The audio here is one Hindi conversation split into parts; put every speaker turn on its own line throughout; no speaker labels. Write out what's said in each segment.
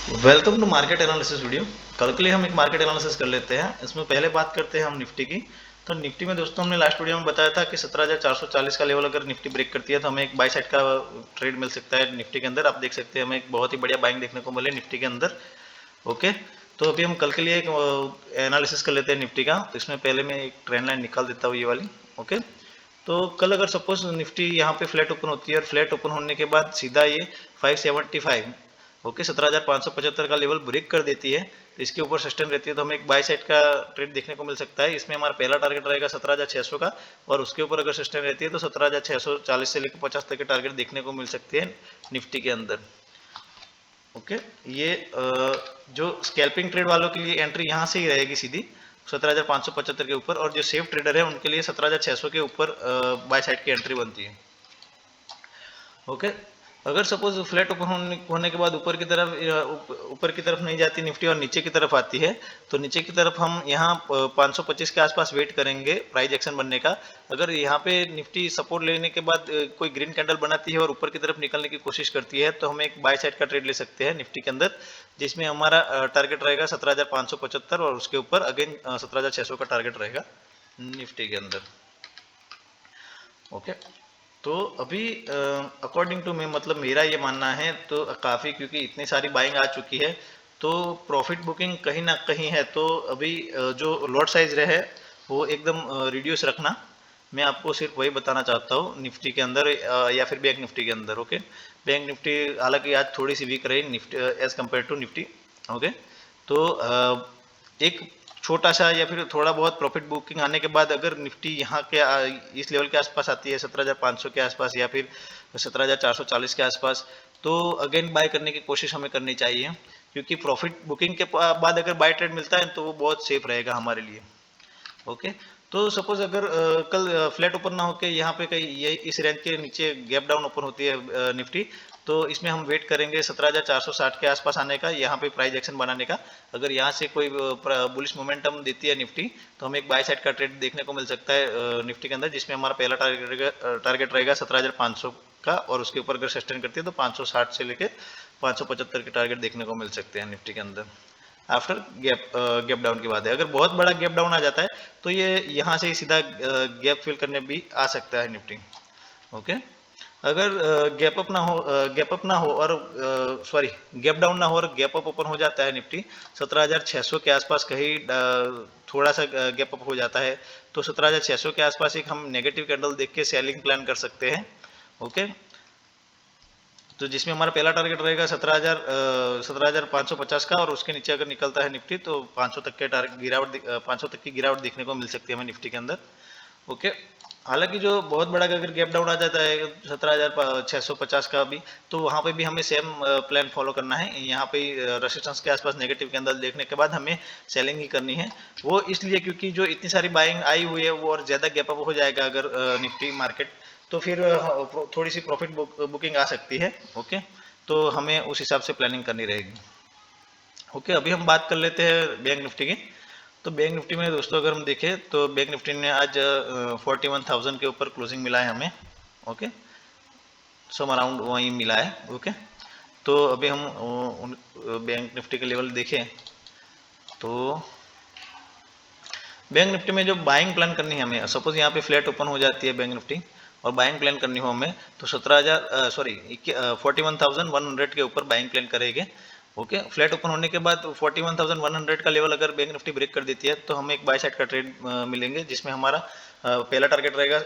Welcome to market analysis video. कल के लिए हम एक मार्केट एनालिसिस कर लेते हैं। इसमें पहले बात करते हैं हम निफ्टी की। तो निफ्टी में दोस्तों हमने लास्ट वीडियो में बताया था कि 17,440 का लेवल अगर निफ्टी ब्रेक करती है तो हमें एक बाय साइड का ट्रेड मिल सकता है निफ्टी के अंदर। आप देख सकते हैं हमें एक बहुत ही बढ़िया बाइंग देखने को मिले निफ्टी के अंदर। ओके, तो अभी हम कल के लिए एक एनालिसिस कर लेते हैं निफ्टी का। तो इसमें पहले मैं एक ट्रेंड लाइन निकाल देता हूँ, ये वाली। ओके, तो कल अगर सपोज निफ्टी यहाँ पे फ्लैट ओपन होती है और फ्लैट ओपन होने के बाद सीधा ये 575, ओके, 17,575 का लेवल ब्रेक कर देती है, तो इसके ऊपर सस्टेन रहती है, तो हमें एक बाय साइड का ट्रेड देखने को मिल सकता है। इसमें हमारा पहला टारगेट रहेगा 17,600 का, और उसके ऊपर अगर सस्टेन रहती है तो 17,640 से लेकर 50 तक के टारगेट देखने को मिल सकते हैं निफ्टी के अंदर। ओके, ये जो स्कैल्पिंग ट्रेड वालों के लिए एंट्री यहाँ से ही रहेगी सीधी 17,575 के ऊपर, और जो सेफ ट्रेडर है उनके लिए 17,600 के ऊपर बाय साइड की एंट्री बनती है। ओके, अगर सपोज फ्लैट ओपन होने के बाद ऊपर की तरफ नहीं जाती निफ्टी और नीचे की तरफ आती है, तो नीचे की तरफ हम यहाँ 525 के आसपास वेट करेंगे प्राइस एक्शन बनने का। अगर यहाँ पे निफ्टी सपोर्ट लेने के बाद कोई ग्रीन कैंडल बनाती है और ऊपर की तरफ निकलने की कोशिश करती है, तो हम एक बाय साइड का ट्रेड ले सकते हैं निफ्टी के अंदर, जिसमें हमारा टारगेट रहेगा 17,575, और उसके ऊपर अगेन 17,600 का टारगेट रहेगा निफ्टी के अंदर। ओके, तो अभी अकॉर्डिंग टू मैं, मतलब मेरा ये मानना है तो काफ़ी, क्योंकि इतनी सारी बाइंग आ चुकी है तो प्रॉफिट बुकिंग कहीं ना कहीं है। तो अभी जो लॉट साइज रहे वो एकदम रिड्यूस रखना। मैं आपको सिर्फ वही बताना चाहता हूँ निफ्टी के अंदर, या फिर बैंक निफ्टी के अंदर। ओके, बैंक निफ्टी हालांकि आज थोड़ी सी वीक रही Nifty as compare to Nifty. Okay, तो एक छोटा सा या फिर थोड़ा बहुत प्रॉफिट बुकिंग आने के बाद अगर निफ्टी यहाँ के इस लेवल के आसपास आती है 17,500 के आसपास या फिर 17,440 के आसपास, तो अगेन बाय करने की कोशिश हमें करनी चाहिए, क्योंकि प्रॉफिट बुकिंग के बाद अगर बाय ट्रेड मिलता है तो वो बहुत सेफ रहेगा हमारे लिए। ओके, तो सपोज अगर कल फ्लैट ओपन ना होके यहाँ पे कहीं ये इस रेंज के नीचे गैप डाउन ओपन होती है निफ्टी, तो इसमें हम वेट करेंगे 17,460 के आसपास आने का, यहाँ पे प्राइस एक्शन बनाने का। अगर यहाँ से कोई बुलिश मोमेंटम देती है निफ्टी, तो हमें एक बाय साइड का ट्रेड देखने को मिल सकता है निफ्टी के अंदर, जिसमें हमारा पहला टारगेट रहेगा 17,500 का, और उसके ऊपर अगर सस्टेन करती है तो 560 से लेकर 575 के टारगेट देखने को मिल सकते हैं निफ्टी के अंदर आफ्टर गैप डाउन के बाद है। अगर बहुत बड़ा गैप डाउन आ जाता है तो ये यहाँ से सीधा गैप फिल करने भी आ सकता है निफ्टी। ओके, अगर गैप अप ना हो और सॉरी गैप डाउन ना हो और गैप अप ओपन हो जाता है निफ्टी 17,600 के आसपास कहीं थोड़ा सा गैप अप हो जाता है, तो 17,600 के आसपास एक हम नेगेटिव कैंडल देख के सेलिंग प्लान कर सकते हैं। ओके, तो जिसमें हमारा पहला टारगेट रहेगा 17,550 का, और उसके नीचे अगर निकलता है निफ्टी तो 500 तक के टारगेट गिरावट 500 तक की गिरावट देखने को मिल सकती है हमें निफ्टी के अंदर। ओके, हालांकि जो बहुत बड़ा अगर गैप डाउन आ जाता है 17,650 का भी, तो वहां पे भी हमें सेम प्लान फॉलो करना है। यहाँ पे रेसिस्टेंस के आसपास नेगेटिव कैंडल देखने के बाद हमें सेलिंग ही करनी है। वो इसलिए क्योंकि जो इतनी सारी बाइंग आई हुई है वो और ज्यादा गैप अप हो जाएगा अगर निफ्टी मार्केट, तो फिर थोड़ी सी प्रॉफिट बुकिंग आ सकती है। ओके, तो हमें उस हिसाब से प्लानिंग करनी रहेगी। ओके, अभी हम बात कर लेते हैं बैंक निफ्टी की। तो बैंक निफ्टी में दोस्तों अगर हम देखें तो बैंक निफ्टी ने आज 41,000 के ऊपर क्लोजिंग मिला है हमें। ओके, सम अराउंड वहीं मिला है। ओके, तो अभी हम बैंक निफ्टी के लेवल देखें तो बैंक निफ्टी में जो बाइंग प्लान करनी है हमें, सपोज यहाँ पे फ्लैट ओपन हो जाती है बैंक निफ्टी और बाइंग प्लान करनी हो हमें, तो 41,100 के ऊपर बाइंग प्लान करेंगे। ओके, फ्लैट ओपन होने के बाद 41,100 का लेवल अगर बैंक निफ्टी ब्रेक कर देती है तो हमें एक बाय साइड का ट्रेड मिलेंगे, जिसमें हमारा पहला टारगेट रहेगा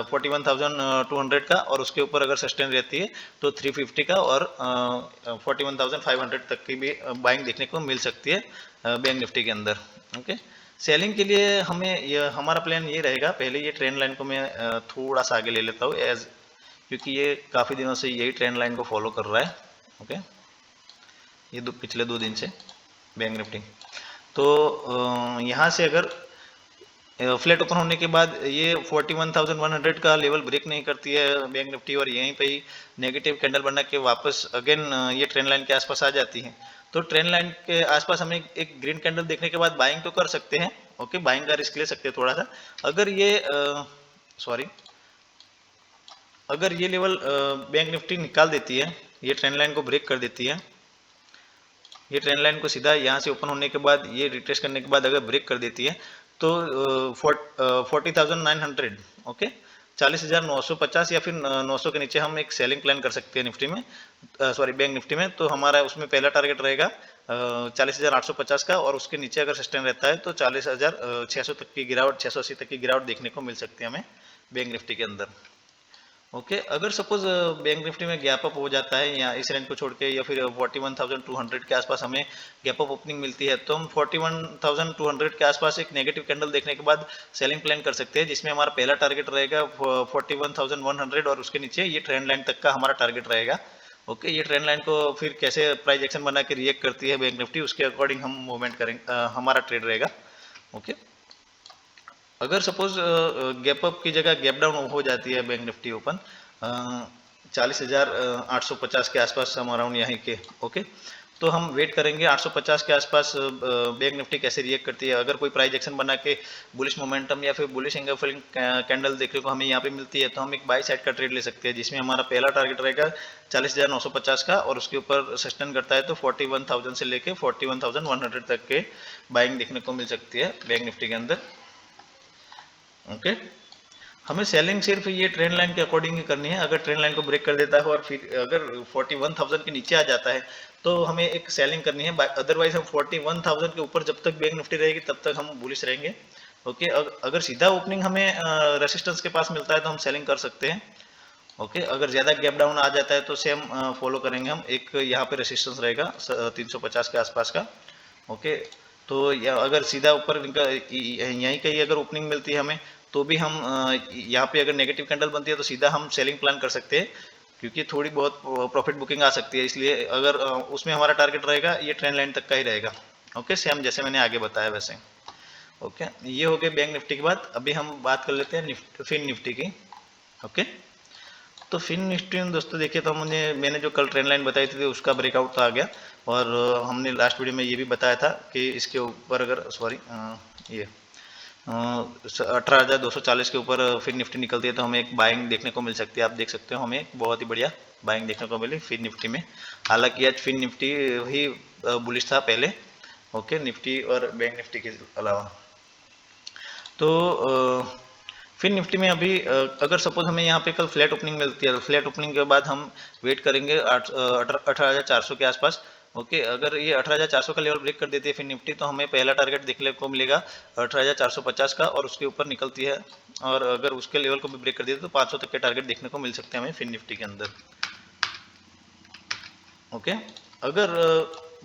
41,200 का, और उसके ऊपर अगर सस्टेन रहती है तो 350 का और 41,500 तक की भी बाइंग देखने को मिल सकती है बैंक निफ्टी के अंदर। ओके, सेलिंग के लिए हमें हमारा प्लान ये रहेगा, पहले ये ट्रेंड लाइन को मैं थोड़ा सा आगे ले लेता हूँ एज, क्योंकि ये काफ़ी दिनों से यही ट्रेंड लाइन को फॉलो कर रहा है। ओके, ये पिछले 2 दिन से बैंक निफ्टी, तो यहाँ से अगर फ्लैट ओपन होने के बाद ये 41,100 का लेवल ब्रेक नहीं करती है बैंक निफ्टी और यहीं पे ही नेगेटिव कैंडल बना के वापस अगेन ये ट्रेंड लाइन के आसपास आ जाती है, तो ट्रेंड लाइन के आसपास हम एक ग्रीन कैंडल देखने के बाद बाइंग तो कर सकते हैं। ओके, बाइंग का रिस्क ले सकते हैं थोड़ा सा। अगर ये सॉरी अगर ये लेवल बैंक निफ्टी निकाल देती है, ये ट्रेंड लाइन को ब्रेक कर देती है, ये ट्रेंड लाइन को सीधा यहाँ से ओपन होने के बाद ये रिट्रेस करने के बाद अगर ब्रेक कर देती है तो 40,900 ओके 40,950 या फिर 900 के नीचे हम एक सेलिंग प्लान कर सकते हैं निफ्टी में, सॉरी बैंक निफ्टी में। तो हमारा उसमें पहला टारगेट रहेगा 40,850 का, और उसके नीचे अगर सस्टेन रहता है तो 40,600 तक की गिरावट, 680 तक की गिरावट देखने को मिल सकती है हमें बैंक निफ्टी के अंदर। ओके अगर सपोज बैंक निफ्टी में गैप अप हो जाता है या इस रेंज को छोड़ के, या फिर 41,200 के आसपास हमें गैप अप ओपनिंग मिलती है, तो हम 41,200 के आसपास एक नेगेटिव कैंडल देखने के बाद सेलिंग प्लान कर सकते हैं, जिसमें हमारा पहला टारगेट रहेगा 41,100 और उसके नीचे ये ट्रेंड लाइन तक का हमारा टारगेट रहेगा। ओके ये ट्रेंड लाइन को फिर कैसे प्राइस एक्शन बना के रिएक्ट करती है बैंक निफ्टी, उसके अकॉर्डिंग हम मूवमेंट करेंगे, हमारा ट्रेड रहेगा। ओके अगर सपोज गैप अप की जगह गैप डाउन हो जाती है बैंक निफ्टी ओपन 40,850 के आसपास हम अराउंड यहाँ के, ओके तो हम वेट करेंगे 850 के आसपास बैंक निफ्टी कैसे रिएक्ट करती है। अगर कोई प्राइस एक्शन बना के बुलिश मोमेंटम या फिर बुलिश एंगल्फिंग कैंडल देखने को हमें यहाँ पे मिलती है, तो हम एक बाई साइड का ट्रेड ले सकते हैं, जिसमें हमारा पहला टारगेट रहेगा 40,950 का, और उसके ऊपर सस्टेन करता है तो 41,000 से लेके 41,100 तक के बाइंग देखने को मिल सकती है बैंक निफ्टी के अंदर। ओके हमें सेलिंग सिर्फ ये ट्रेंड लाइन के अकॉर्डिंग ही करनी है। अगर ट्रेंड लाइन को ब्रेक कर देता है और फिर अगर 41,000 के नीचे आ जाता है तो हमें एक सेलिंग करनी है, अदरवाइज हम 41,000 के ऊपर जब तक बैंक निफ्टी रहेगी तब तक हम बुलिश रहेंगे। ओके अगर सीधा ओपनिंग हमें रेसिस्टेंस के पास मिलता है तो हम सेलिंग कर सकते हैं। ओके अगर ज़्यादा गैप डाउन आ जाता है तो सेम फॉलो करेंगे हम, एक यहाँ पे रेसिस्टेंस रहेगा 350 के आसपास का। ओके तो अगर सीधा ऊपर यहीं कहीं अगर ओपनिंग मिलती है हमें, तो भी हम यहाँ पे अगर नेगेटिव कैंडल बनती है तो सीधा हम सेलिंग प्लान कर सकते हैं, क्योंकि थोड़ी बहुत प्रॉफिट बुकिंग आ सकती है। इसलिए अगर उसमें हमारा टारगेट रहेगा ये ट्रेंड लाइन तक का ही रहेगा। ओके सेम जैसे मैंने आगे बताया वैसे। ओके ये हो गया बैंक निफ्टी के बाद। अभी हम बात कर लेते हैं फिन निफ्टी की। ओके तो फिन निफ्टी में दोस्तों देखिए, तो मैंने जो कल ट्रेंड लाइन बताई थी उसका ब्रेकआउट तो आ गया, और हमने लास्ट वीडियो में ये भी बताया था कि इसके ऊपर अगर ये 18,240 के ऊपर फिर निफ्टी निकलती है तो हमें एक बाइंग देखने को मिल सकती है। आप देख सकते हो हमें बहुत ही बढ़िया बाइंग देखने को मिली फिर निफ्टी में। हालांकि आज फिर निफ्टी ही बुलिश था पहले, ओके निफ्टी और बैंक निफ्टी के अलावा। तो फिर निफ्टी में अभी अगर सपोज हमें यहाँ पे कल फ्लैट ओपनिंग मिलती है, तो फ्लैट ओपनिंग के बाद हम वेट करेंगे 18,400 के आसपास। ओके अगर ये 18,400 का लेवल ब्रेक कर देती है फिर निफ्टी, तो हमें पहला टारगेट देखने को मिलेगा 18,450 का, और उसके ऊपर निकलती है और अगर उसके लेवल को भी ब्रेक कर देती है तो 500 तक के टारगेट देखने को मिल सकते हैं हमें फिर निफ्टी के अंदर। ओके अगर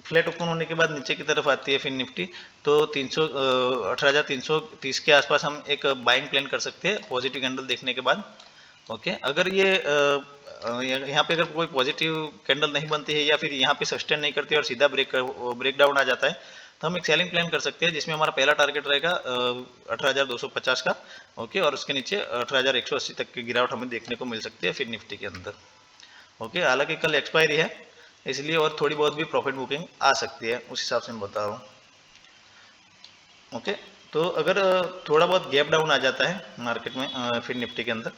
फ्लैट ओपन होने के बाद नीचे की तरफ आती है फिर निफ्टी, तो 18,330 के आसपास हम एक बाइंग प्लान कर सकते हैं पॉजिटिव कैंडल देखने के बाद। ओके अगर ये यहाँ पे अगर कोई पॉजिटिव कैंडल नहीं बनती है या फिर यहाँ पे सस्टेन नहीं करती है और सीधा ब्रेक डाउन आ जाता है, तो हम एक सेलिंग प्लान कर सकते हैं, जिसमें हमारा पहला टारगेट रहेगा 18,250 का। ओके और उसके नीचे 18,180 तक की गिरावट हमें देखने को मिल सकती है फिर निफ्टी के अंदर। ओके हालांकि कल एक्सपायरी है इसलिए और थोड़ी बहुत भी प्रॉफिट बुकिंग आ सकती है, उस हिसाब से मैं बता रहा हूँ। ओके तो अगर थोड़ा बहुत गैप डाउन आ जाता है मार्केट में फिर निफ्टी के अंदर,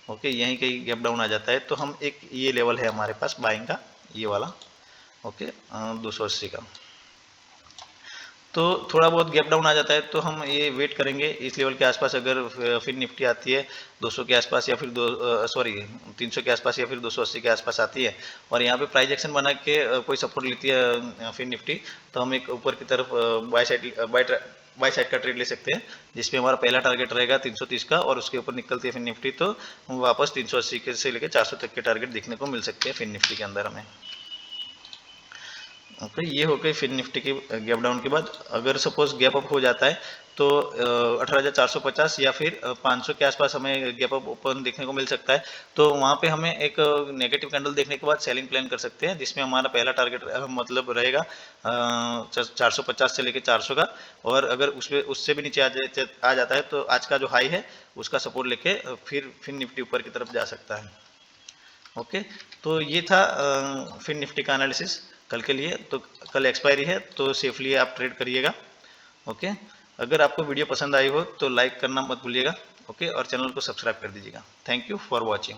ओके यहीं कहीं गैप डाउन आ जाता है, तो हम एक ये लेवल है हमारे पास बाइंग का, ये वाला ओके 280 का। तो थोड़ा बहुत गैप डाउन आ जाता है तो हम ये वेट करेंगे इस लेवल के आसपास। अगर फिर निफ्टी आती है 200 के आसपास या फिर 300 के आसपास या फिर 280 के आसपास आती है और यहाँ पे प्राइस एक्शन बना के कोई सपोर्ट लेती है फिर निफ्टी, तो हम एक ऊपर की तरफ बाय साइड का ट्रेड ले सकते हैं, जिसमें हमारा पहला टारगेट रहेगा 330 का, और उसके ऊपर निकलती है फिर निफ्टी तो हम वापस 380 के से लेकर 400 तक के टारगेट देखने को मिल सकते हैं फिर निफ्टी के अंदर हमें। ओके ये हो गई फिर निफ्टी की गैप डाउन के बाद। अगर सपोज गैप अप हो जाता है तो 18,450 या फिर 500 के आसपास हमें गैप अप ओपन देखने को मिल सकता है, तो वहाँ पे हमें एक नेगेटिव कैंडल देखने के बाद सेलिंग प्लान कर सकते हैं, जिसमें हमारा पहला टारगेट मतलब रहेगा 450 से लेकर 400 का, और अगर उससे भी नीचे आ जाता है तो आज का जो हाई है उसका सपोर्ट लेके फिर निफ्टी ऊपर की तरफ जा सकता है। ओके तो ये था फिर निफ्टी का एनालिसिस कल के लिए। तो कल एक्सपायरी है तो सेफली आप ट्रेड करिएगा। ओके अगर आपको वीडियो पसंद आई हो तो लाइक करना मत भूलिएगा। ओके और चैनल को सब्सक्राइब कर दीजिएगा। Thank you for watching.